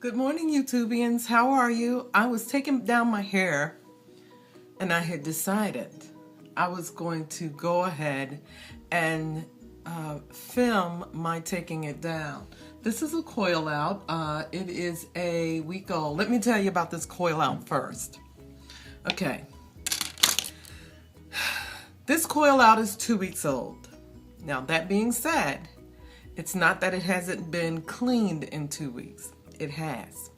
Good morning, YouTubians. How are you? I was taking down my hair and I had decided I was going to go ahead and film my taking it down. This is a coil out. It is a week old. Let me tell you about this coil out first. Okay. This coil out is 2 weeks old. Now, that being said, it's not that it hasn't been cleaned in 2 weeks. It has.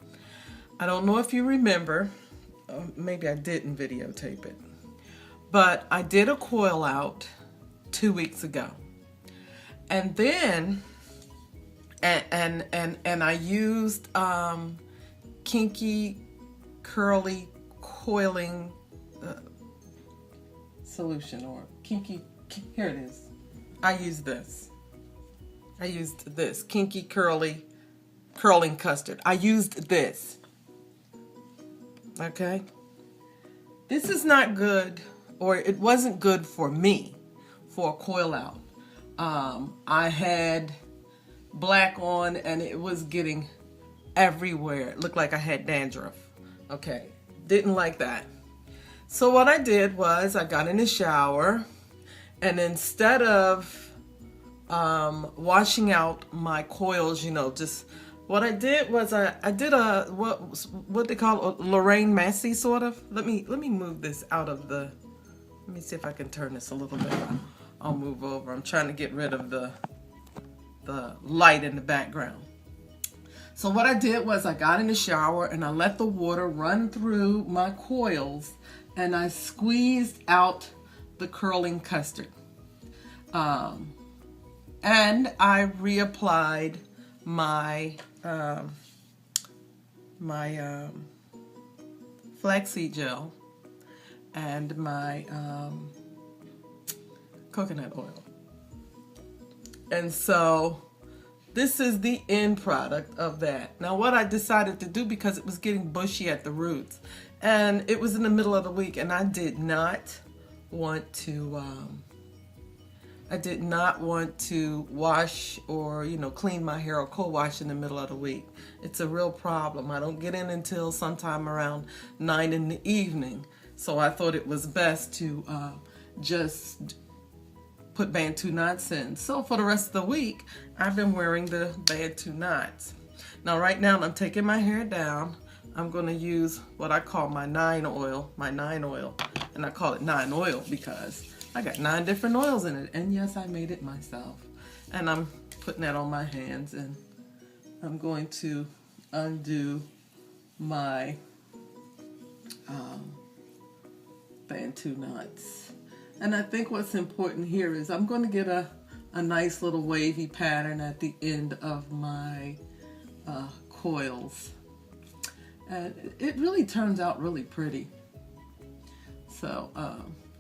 I don't know if you remember, maybe I didn't videotape it, but I did a coil out 2 weeks ago. And then, and I used kinky curly coiling solution, or kinky, here it is. I used this kinky curling custard. I used this. Okay. This is not good, or it wasn't good for me for a coil out. I had black on and it was getting everywhere. It looked like I had dandruff. Okay. Didn't like that. So what I did was I got in the shower, and instead of washing out my coils, just what I did was I did a what they call a Lorraine Massey sort of. Let me move this out of the. Let me see if I can turn this a little bit. I'll move over. I'm trying to get rid of the light in the background. So what I did was I got in the shower and I let the water run through my coils, and I squeezed out the curling custard. And I reapplied my flaxseed gel and my coconut oil. And so this is the end product of that. Now what I decided to do, because it was getting bushy at the roots and it was in the middle of the week, and I did not want to wash or clean my hair or co-wash in the middle of the week. It's a real problem. I don't get in until sometime around 9 in the evening. So I thought it was best to just put Bantu knots in. So for the rest of the week, I've been wearing the Bantu knots. Now right now I'm taking my hair down. I'm going to use what I call my 9 oil. And I call it 9 oil because I got 9 different oils in it. And yes, I made it myself. And I'm putting that on my hands, and I'm going to undo my Bantu knots. And I think what's important here is I'm going to get a nice little wavy pattern at the end of my coils. And it really turns out really pretty. So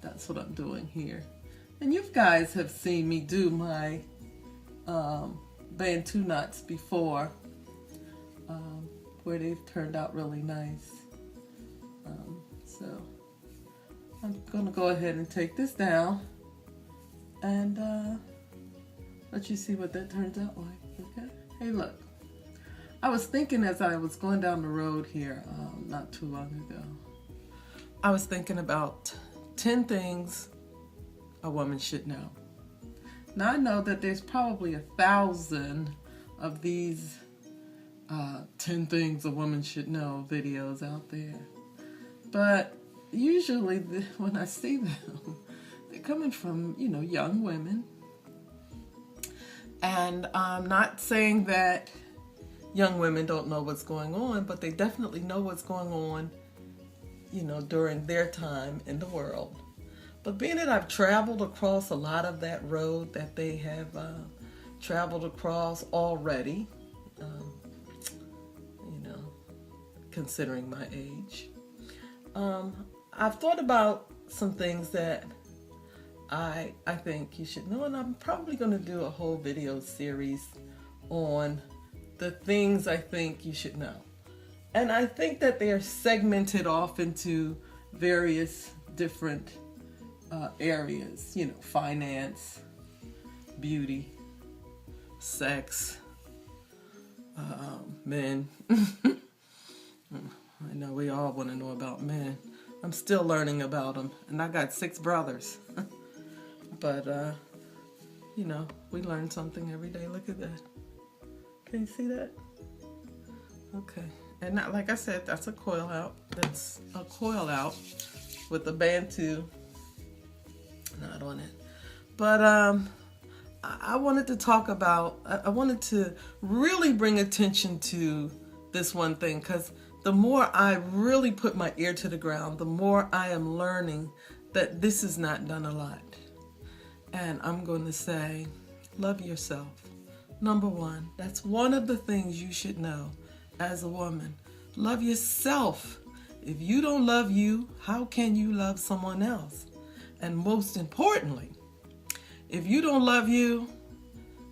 that's what I'm doing here. And you guys have seen me do my Bantu knots before, where they've turned out really nice. So I'm going to go ahead and take this down and let you see what that turns out like. Okay? Hey, look. I was thinking as I was going down the road here not too long ago, I was thinking about 10 things a woman should know. Now I know that there's probably 1,000 of these 10 things a woman should know videos out there. But usually when I see them, they're coming from, young women. And I'm not saying that young women don't know what's going on, but they definitely know what's going on, during their time in the world. But being that I've traveled across a lot of that road that they have traveled across already, considering my age, I've thought about some things that I think you should know, and I'm probably going to do a whole video series on the things I think you should know. And I think that they are segmented off into various different areas, finance, beauty, sex, men. know, we all want to know about men. I'm still learning about them, and I got 6 brothers. But, you know, we learn something every day. Look at that. Can you see that? Okay. And not, like I said, that's a coil out. That's a coil out with the Bantu knot on it. But I wanted to talk about, I wanted to really bring attention to this one thing, because the more I really put my ear to the ground, the more I am learning that this is not done a lot. And I'm going to say, love yourself. Number one, that's one of the things you should know as a woman. Love yourself. If you don't love you, how can you love someone else? And most importantly, if you don't love you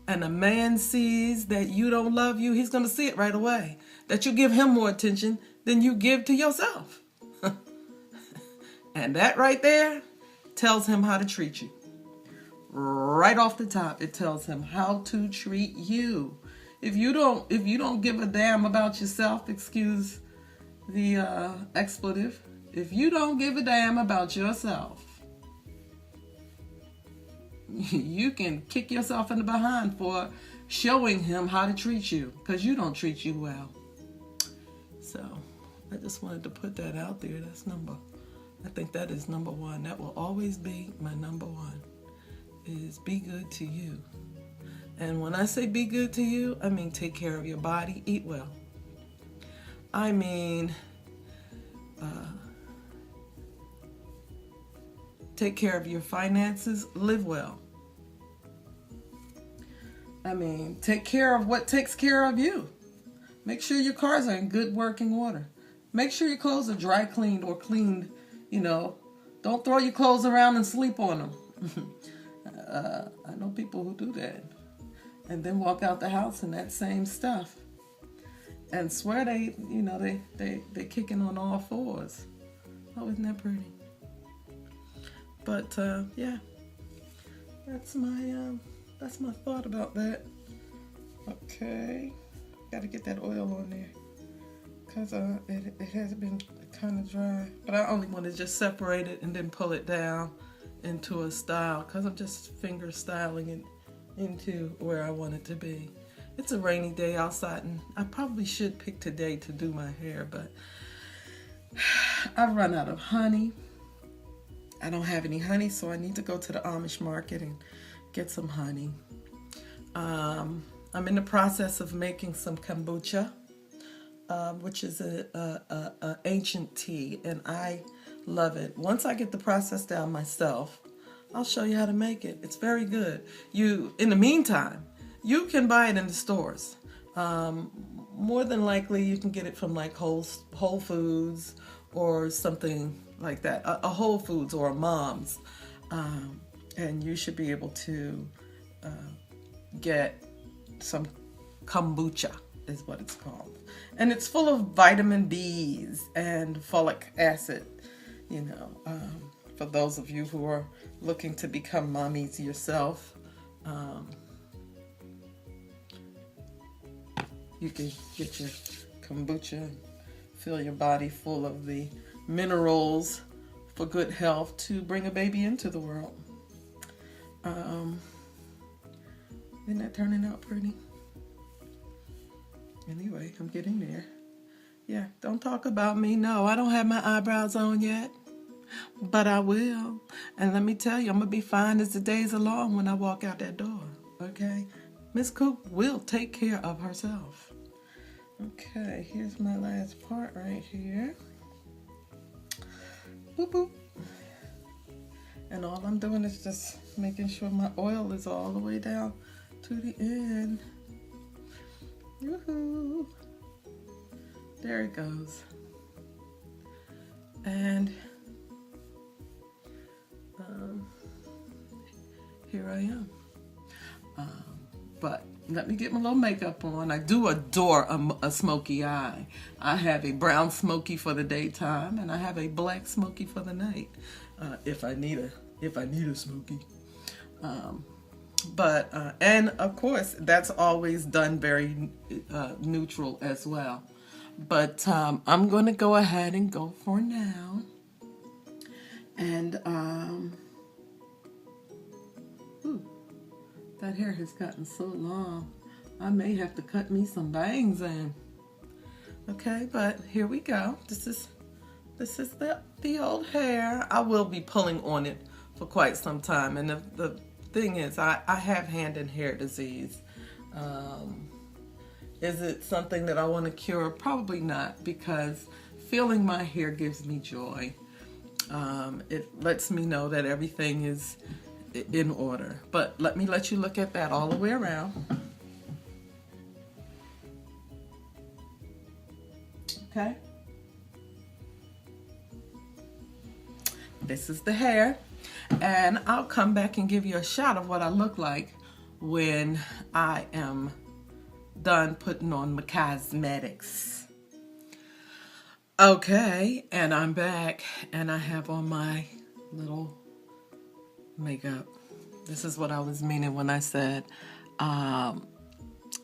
and a man sees that you don't love you, he's going to see it right away. That you give him more attention than you give to yourself. And that right there tells him how to treat you. Right off the top, it tells him how to treat you. If you don't give a damn about yourself, excuse the expletive, if you don't give a damn about yourself, you can kick yourself in the behind for showing him how to treat you, because you don't treat you well. So I just wanted to put that out there. I think that is number one. That will always be my number one, is be good to you. And when I say be good to you, I mean take care of your body, eat well. I mean, take care of your finances, live well. I mean, take care of what takes care of you. Make sure your cars are in good working order. Make sure your clothes are dry cleaned or cleaned, you know. Don't throw your clothes around and sleep on them. I know people who do that. And then walk out the house in that same stuff. And swear they kicking on all fours. Oh, isn't that pretty? But yeah, that's my thought about that. Okay, got to get that oil on there, because it has been kind of dry. But I only want to just separate it and then pull it down into a style, because I'm just finger styling it into where I want it to be. It's a rainy day outside, and I probably should pick today to do my hair, but I've run out of honey. I don't have any honey, so I need to go to the Amish market and get some honey. I'm in the process of making some kombucha, which is a ancient tea, and I love it. Once I get the process down myself, I'll show you how to make it. It's very good. In the meantime, you can buy it in the stores. More than likely, you can get it from like Whole Foods or something like that, a Whole Foods or a Mom's, and you should be able to get some kombucha, is what it's called, and it's full of vitamin B's and folic acid. You know, for those of you who are looking to become mommies yourself, you can get your kombucha and fill your body full of the minerals for good health to bring a baby into the world. Isn't that turning out pretty? Anyway, I'm getting there. Yeah, don't talk about me. No, I don't have my eyebrows on yet, but I will. And let me tell you, I'm going to be fine as the days are long when I walk out that door, okay? Miss Coop will take care of herself. Okay, here's my last part right here. Boop, boop. And all I'm doing is just making sure my oil is all the way down to the end. Woohoo! There it goes. And here I am. But let me get my little makeup on. I do adore a smoky eye. I have a brown smoky for the daytime, and I have a black smoky for the night, if I need a smoky. And of course, that's always done very neutral as well. But I'm going to go ahead and go for now. And ooh, that hair has gotten so long. I may have to cut me some bangs in. Okay, but here we go. This is the old hair. I will be pulling on it for quite some time. And the thing is, I have hand and hair disease. Is it something that I want to cure? Probably not, because feeling my hair gives me joy. It lets me know that everything is in order. But let you look at that all the way around. Okay. This is the hair. And I'll come back and give you a shot of what I look like when I am done putting on my cosmetics. Okay, and I'm back, and I have on my little makeup. This is what I was meaning when I said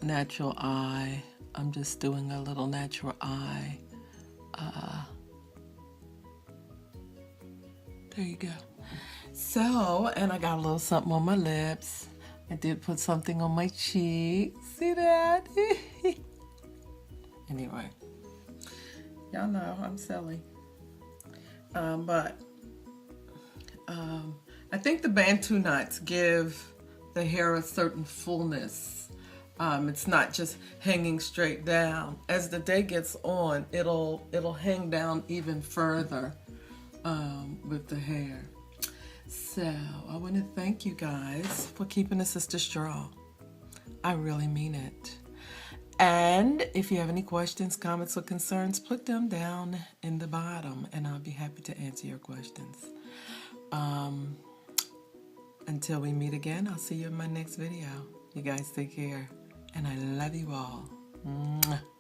natural eye. I'm just doing a little natural eye. There you go. So, and I got a little something on my lips. I did put something on my cheek. See that? Anyway, y'all know I'm silly. But I think the Bantu knots give the hair a certain fullness. It's not just hanging straight down. As the day gets on, it'll hang down even further with the hair. So I want to thank you guys for keeping the sister strong. I really mean it. And if you have any questions, comments, or concerns, put them down in the bottom, and I'll be happy to answer your questions. Until we meet again, I'll see you in my next video. You guys take care, and I love you all. Mwah.